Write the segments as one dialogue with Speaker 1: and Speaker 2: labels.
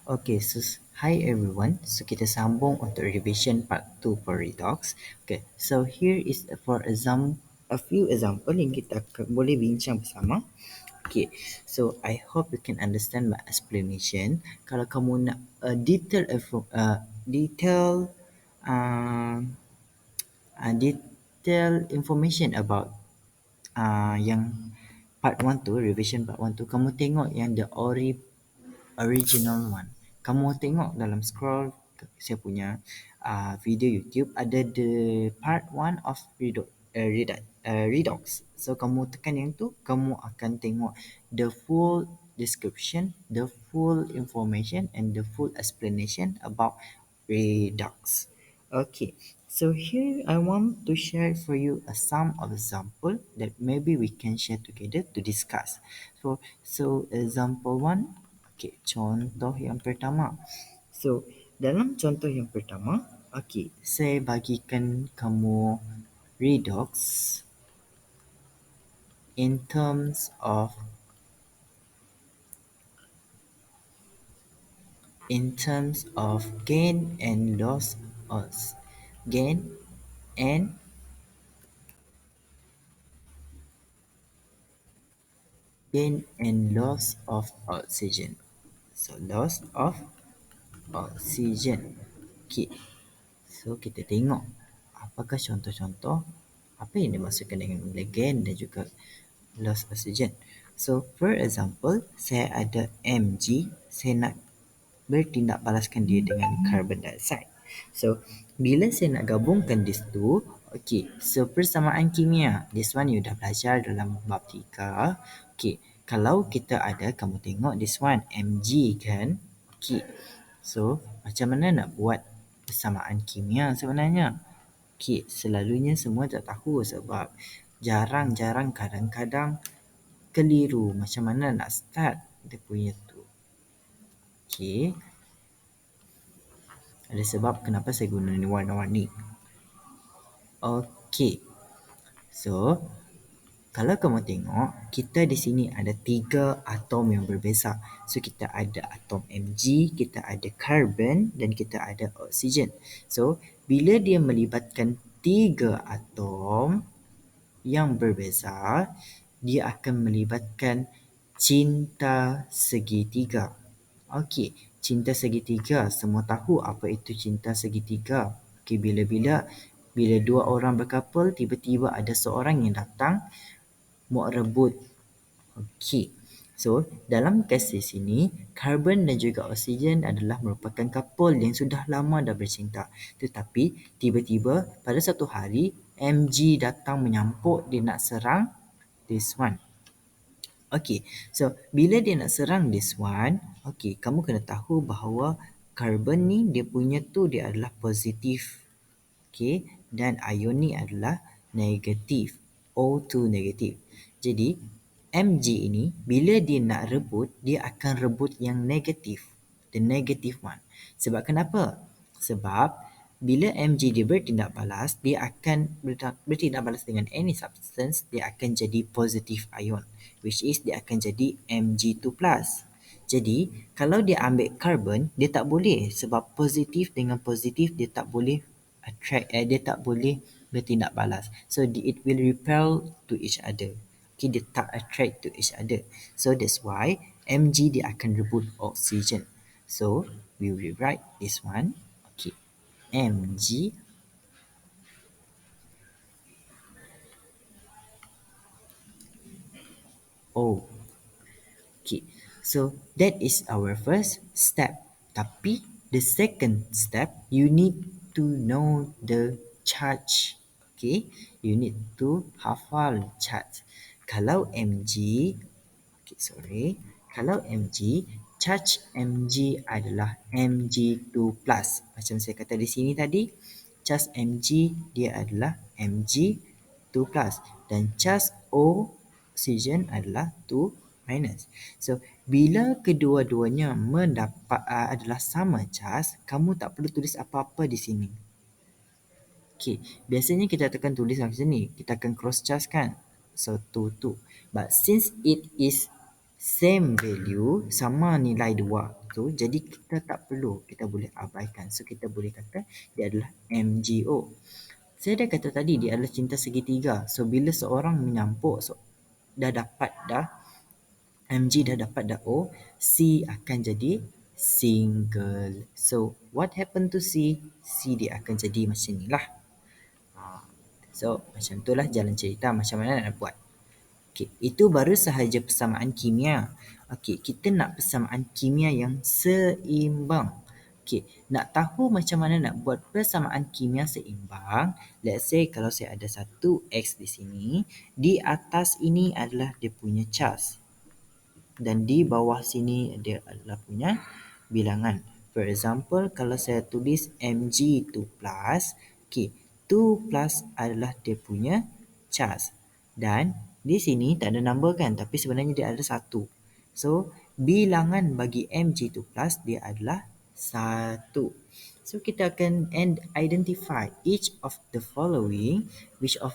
Speaker 1: Okay, so hi everyone. So kita sambung untuk revision part 2 for redox. Okay, so here is for example a few example yang kita boleh bincang bersama. Okay, so I hope you can understand my explanation. Kalau kamu nak detail uh, detail information about yang part 1 tu, revision part 1 tu, kamu tengok yang the original one. Kamu tengok dalam scroll saya punya video YouTube ada the part 1 of Redox. So kamu tekan yang tu, kamu akan tengok the full description, the full information and the full explanation about Redox. Okay, so here I want to share for you some of example that maybe we can share together to discuss. So example one, okay, contoh yang pertama. So dalam contoh yang pertama, okay, saya bagikan kamu redox in terms of gain and loss odds. Gain and loss of oxygen. So loss of oxygen. Okay. So kita tengok apakah contoh-contoh apa yang dimaksudkan dengan gain dan juga loss oxygen. So for example, saya ada Mg, saya nak bertindak balaskan dia dengan carbon dioxide. So bila saya nak gabungkan these two, okay, so persamaan kimia, this one you dah belajar dalam bab 3. Okay, kalau kita ada, kamu tengok this one Mg kan. Okay, so macam mana nak buat persamaan kimia sebenarnya? Okay, selalunya semua tak tahu sebab jarang-jarang kadang-kadang keliru macam mana nak start dia punya tu. Okay, ada sebab kenapa saya guna ni warna-warni. Okay, so kalau kamu tengok, kita di sini ada 3 atom yang berbeza. So kita ada atom Mg, kita ada carbon dan kita ada oksigen. So bila dia melibatkan 3 atom yang berbeza, dia akan melibatkan cinta segitiga. Okey, cinta segitiga, semua tahu apa itu cinta segitiga. Okey, bila dua orang berkapal, tiba-tiba ada seorang yang datang mau rebut. Okey. So, dalam kes di sini, karbon dan juga oksigen adalah merupakan couple yang sudah lama dah bercinta. Tetapi, tiba-tiba pada satu hari, Mg datang menyampuk dia nak serang this one. Okay, so bila dia nak serang this one, okay, kamu kena tahu bahawa karbon ni dia punya tu dia adalah positif. Okay, dan ion ni adalah negatif. O2 negatif. Jadi, Mg ini bila dia nak rebut, dia akan rebut yang negatif. The negative one. Sebab kenapa? Sebab bila Mg dia bertindak balas, dia akan bertindak balas dengan any substance, dia akan jadi positive ion. Which is dia akan jadi Mg2+. Jadi, kalau dia ambil carbon, dia tak boleh. Sebab positif dengan positif, dia tak boleh dia tak boleh bertindak balas. So it will repel to each other. Okay, dia tak attract to each other. So that's why Mg dia akan rebut oxygen. So we rewrite this one. Okay, Mg O. Okay, so that is our first step. Tapi the second step, you need to know the charge. Okay, you need to hafal charge. Kalau Mg, okay, sorry. Kalau Mg, charge Mg adalah Mg2+. Macam saya kata di sini tadi, charge Mg dia adalah Mg2+. Dan charge oksigen adalah 2-. So, bila kedua-duanya adalah sama charge, kamu tak perlu tulis apa-apa di sini. Okay, biasanya kita akan tulis macam ni. Kita akan cross charge kan. So, 2. But since it is same value, sama nilai 2 tu, jadi kita tak perlu, kita boleh abaikan. So kita boleh kata dia adalah MgO. Saya dah kata tadi dia adalah cinta segitiga. So bila seorang menyampuk, so dah dapat dah Mg, dah dapat dah O, C akan jadi single. So what happen to C? C dia akan jadi macam ni lah. So macam tu lah jalan cerita macam mana nak buat. Okey, itu baru sahaja persamaan kimia. Okey, kita nak persamaan kimia yang seimbang. Okey, nak tahu macam mana nak buat persamaan kimia seimbang? Let's say kalau saya ada satu X di sini, di atas ini adalah dia punya charge. Dan di bawah sini dia adalah punya bilangan. For example, kalau saya tulis Mg2 plus, okay, 2 plus adalah dia punya charge. Dan di sini tak ada number kan, tapi sebenarnya dia ada 1. So, bilangan bagi Mg2 plus dia adalah 1. So, kita akan identify each of the following, which of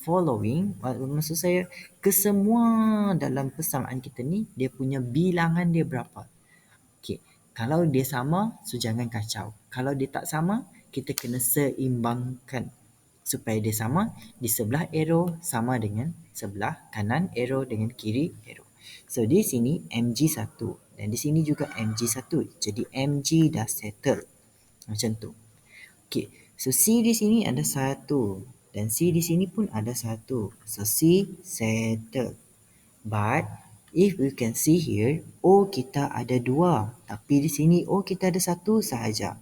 Speaker 1: following, maksud saya kesemua dalam persamaan kita ni dia punya bilangan dia berapa. Okey, kalau dia sama, so jangan kacau. Kalau dia tak sama, kita kena seimbangkan supaya dia sama. Di sebelah arrow sama dengan sebelah kanan arrow dengan kiri arrow. So di sini Mg1 dan di sini juga Mg1. Jadi Mg dah settle. Macam tu. Okay, so C di sini ada 1 dan C di sini pun ada 1. So C settle. But if we can see here, O kita ada 2, tapi di sini O kita ada 1 sahaja.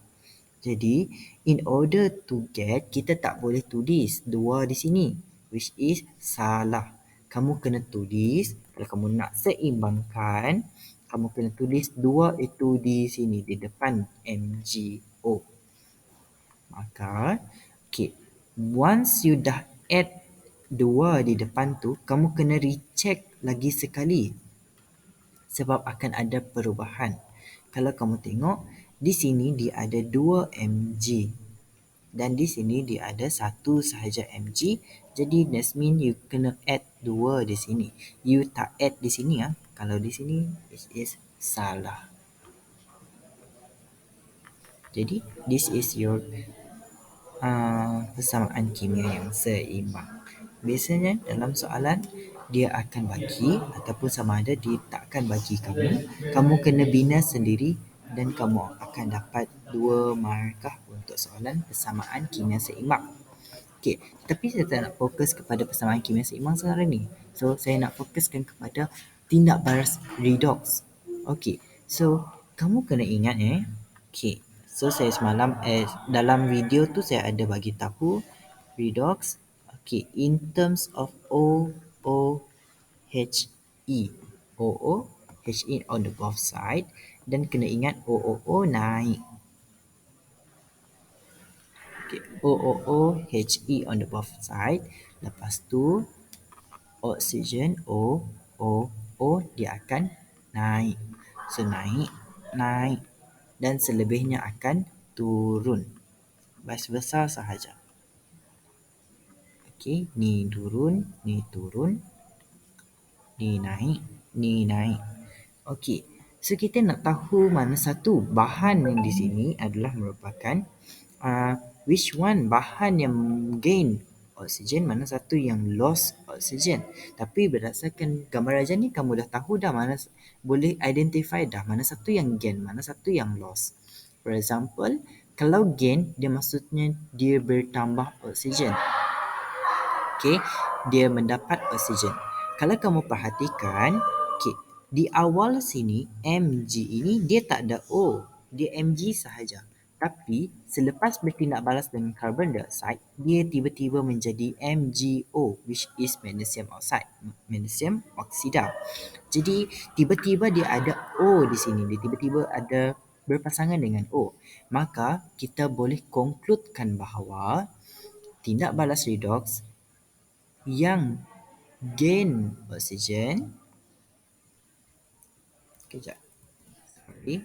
Speaker 1: Jadi, in order to get, kita tak boleh tulis 2 di sini, which is salah. Kamu kena tulis, kalau kamu nak seimbangkan, kamu kena tulis 2 itu di sini, di depan MGO. Maka, okay, once you dah add 2 di depan tu, kamu kena recheck lagi sekali. Sebab akan ada perubahan. Kalau kamu tengok, di sini dia ada 2 mg. Dan di sini dia ada 1 sahaja mg. Jadi, that means you kena add 2 di sini. You tak add di sini. Kalau di sini, it is salah. Jadi, this is your persamaan kimia yang seimbang. Biasanya dalam soalan dia akan bagi ataupun sama ada dia takkan bagi kamu. Kamu kena bina sendiri dan kamu akan dapat 2 markah untuk soalan persamaan kimia seimbang. Okey, tapi saya tak nak fokus kepada persamaan kimia seimbang sekarang ni. So saya nak fokuskan kepada tindak balas redox. Okey, so kamu kena ingat okey. So saya semalam dalam video tu saya ada bagi tahu redox. Okay, in terms of OOHE. OOHE on the both side. Dan kena ingat OOO naik. Okay, OOOHE on the both side. Lepas tu, oksigen O dia akan naik. So, naik. Dan selebihnya akan turun. Vice versa sahaja. Okey, ni turun, ni turun. Ni naik. Okey. So kita nak tahu mana satu bahan yang di sini adalah merupakan which one bahan yang gain oksigen, mana satu yang lost oksigen. Tapi berdasarkan gambar aja ni kamu dah tahu dah mana boleh identify dah mana satu yang gain, mana satu yang lost. For example, kalau gain dia maksudnya dia bertambah oksigen. Okay, dia mendapat oksigen. Kalau kamu perhatikan, okay, di awal sini Mg ini dia tak ada O, dia Mg sahaja. Tapi selepas bertindak balas dengan carbon dioxide, dia tiba-tiba menjadi MgO, which is magnesium oxide, magnesium oksida. Jadi tiba-tiba dia ada O di sini, dia tiba-tiba ada berpasangan dengan O. Maka kita boleh concludekan bahawa tindak balas redox yang gain oksigen. Kejap. Sorry.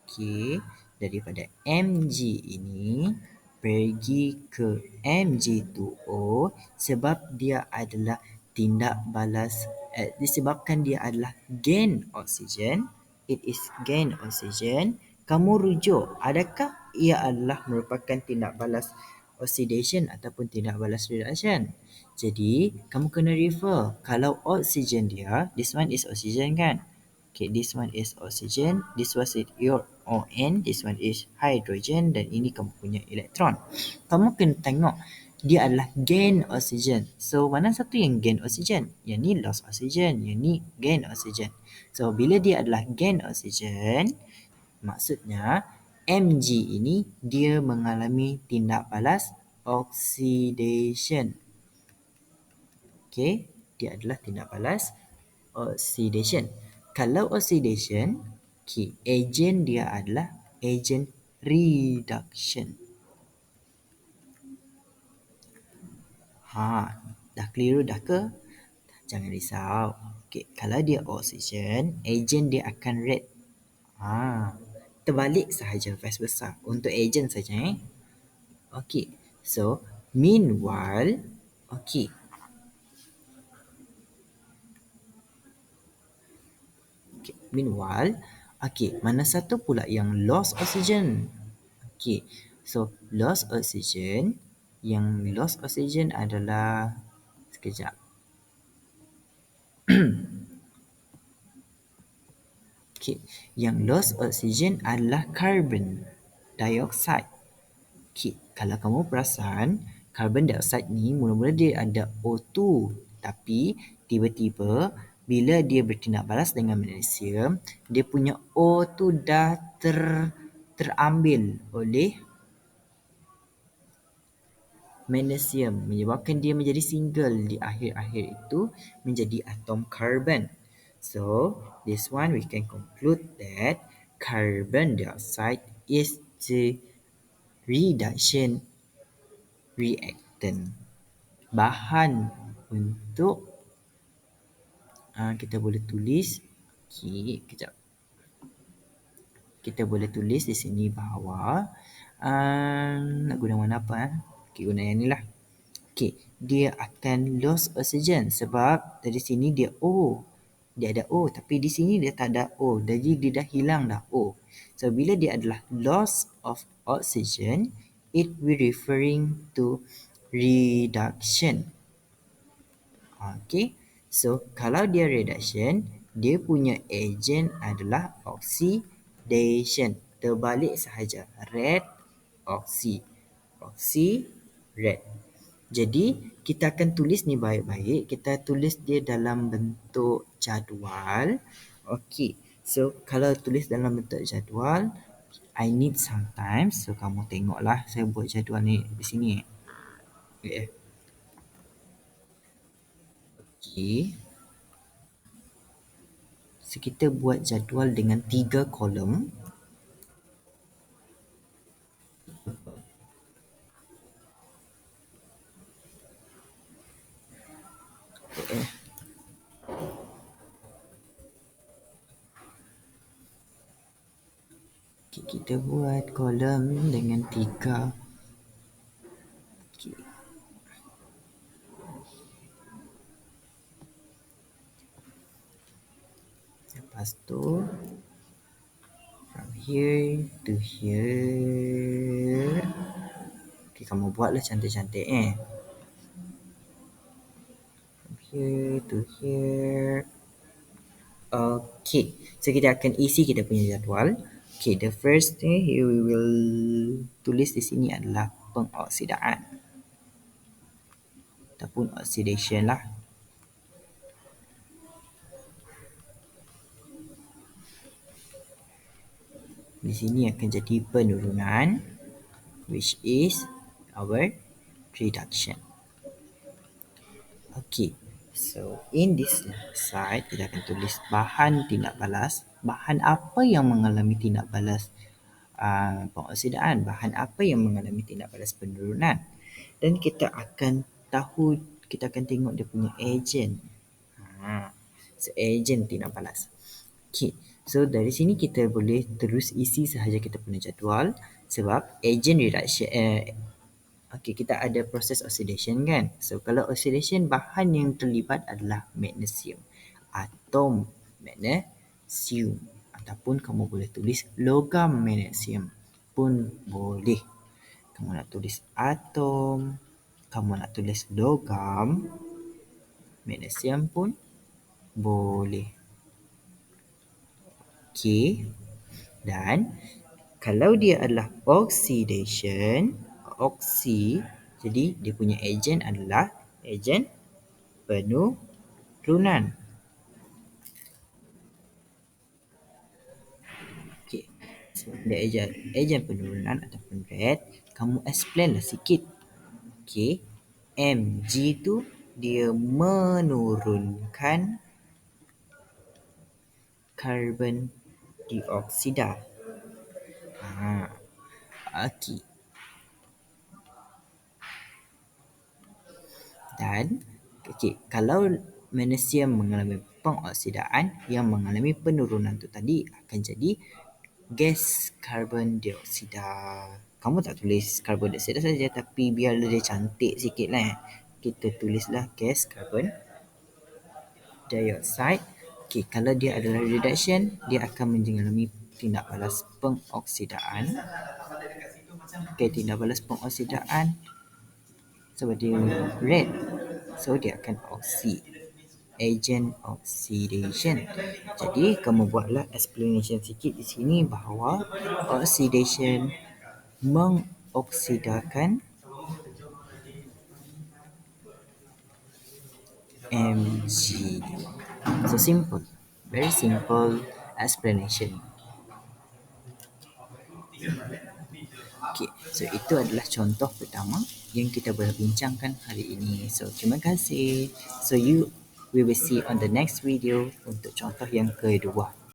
Speaker 1: Okey, daripada Mg ini pergi ke Mg2O sebab dia adalah tindak balas disebabkan dia adalah gain oksigen. It is gain oksigen. Kamu rujuk, adakah ia adalah merupakan tindak balas oxidation ataupun tindak balas reduction? Jadi, kamu kena refer. Kalau oksigen dia, this one is oksigen kan? Okay, this one is oxygen, this was it your ON, this one is hydrogen dan ini kamu punya elektron. Kamu kena tengok dia adalah gain oxygen. So mana satu yang gain oxygen? Yang ni loss oxygen, yang ni gain oxygen. So bila dia adalah gain oxygen, maksudnya Mg ini dia mengalami tindak balas oxidation. Okay, dia adalah tindak balas oxidation. Kalau oxidation, okay, agent dia adalah agent reduction. Dah keliru dah ke? Jangan risau. Okay, kalau dia oxygen, agent dia akan red. Terbalik sahaja vice versa. Untuk agent saja Okay, so meanwhile, okay, meanwhile, okay, mana satu pula yang lost oxygen? Okay, so lost oxygen, yang lost oxygen adalah, sekejap. Okay, yang lost oxygen adalah carbon dioxide. Okay, kalau kamu perasan, carbon dioxide ni mula-mula dia ada O2, tapi tiba-tiba bila dia bertindak balas dengan magnesium, dia punya O tu dah terambil oleh magnesium, menyebabkan dia menjadi single di akhir-akhir itu menjadi atom carbon. So, this one we can conclude that carbon dioxide is the reduction reactant. Bahan untuk kita boleh tulis, okay, kejap. Kita boleh tulis di sini bahawa nak guna warna apa? Okay, guna yang ni lah. Okay, dia akan loss oxygen sebab dari sini dia O. Dia ada O tapi di sini dia tak ada O. Jadi dia dah hilang dah O. So bila dia adalah loss of oxygen, it will referring to reduction. Okay, so kalau dia reduction, dia punya agent adalah oxidation. Terbalik sahaja. Red, oxy. Oxy, red. Jadi, kita akan tulis ni baik-baik. Kita tulis dia dalam bentuk jadual. Okay, so kalau tulis dalam bentuk jadual, I need some time. So, kamu tengoklah saya buat jadual ni di sini. Okay. Okay. So, kita buat jadual dengan 3 kolom. Okay. Okay, kita buat kolom dengan 3. Okay. Lepas tu, from here to here. Okay, kamu buatlah cantik-cantik From here to here. Okay, so kita akan isi kita punya jadual. Okay, the first thing here we will tulis di sini adalah pengoksidaan ataupun oxidation lah. Di sini akan jadi penurunan, which is our reduction. Okay, so in this side kita akan tulis bahan tindak balas. Bahan apa yang mengalami tindak balas pengoksidaan? Bahan apa yang mengalami tindak balas penurunan? Dan kita akan tahu, kita akan tengok dia punya agent. So agent tindak balas. Okay, So dari sini kita boleh terus isi sahaja kita punya jadual sebab agent reduction kita ada proses oxidation kan. So kalau oxidation bahan yang terlibat adalah magnesium. Atom magnesium ataupun kamu boleh tulis logam magnesium pun boleh. Kamu nak tulis atom, kamu nak tulis logam magnesium pun boleh. Okey. Dan kalau dia adalah oxidation, jadi dia punya agent adalah agent penurunan. Okey. So, dia agent penurunan ataupun red, kamu explain lah sikit. Okey. Mg tu dia menurunkan karbon dioksida. Okey. Dan kalau magnesium mengalami pengoksidaan, yang mengalami penurunan tu tadi akan jadi gas karbon dioksida. Kamu tak tulis karbon dioksida saja, tapi biar dia cantik sikit lah. Kita tulislah gas karbon dioxide. Okey, kalau dia adalah reduction, dia akan mengalami tindak balas pengoksidaan. Tindak balas pengoksidaan sebab dia red, so dia akan oxide, agent oxidation. Jadi kamu buatlah explanation sikit di sini bahawa oxidation mengoksidakan Mg. So simple, very simple explanation. Okay, so itu adalah contoh pertama yang kita boleh bincangkan hari ini. So terima kasih. So we will see on the next video untuk contoh yang kedua.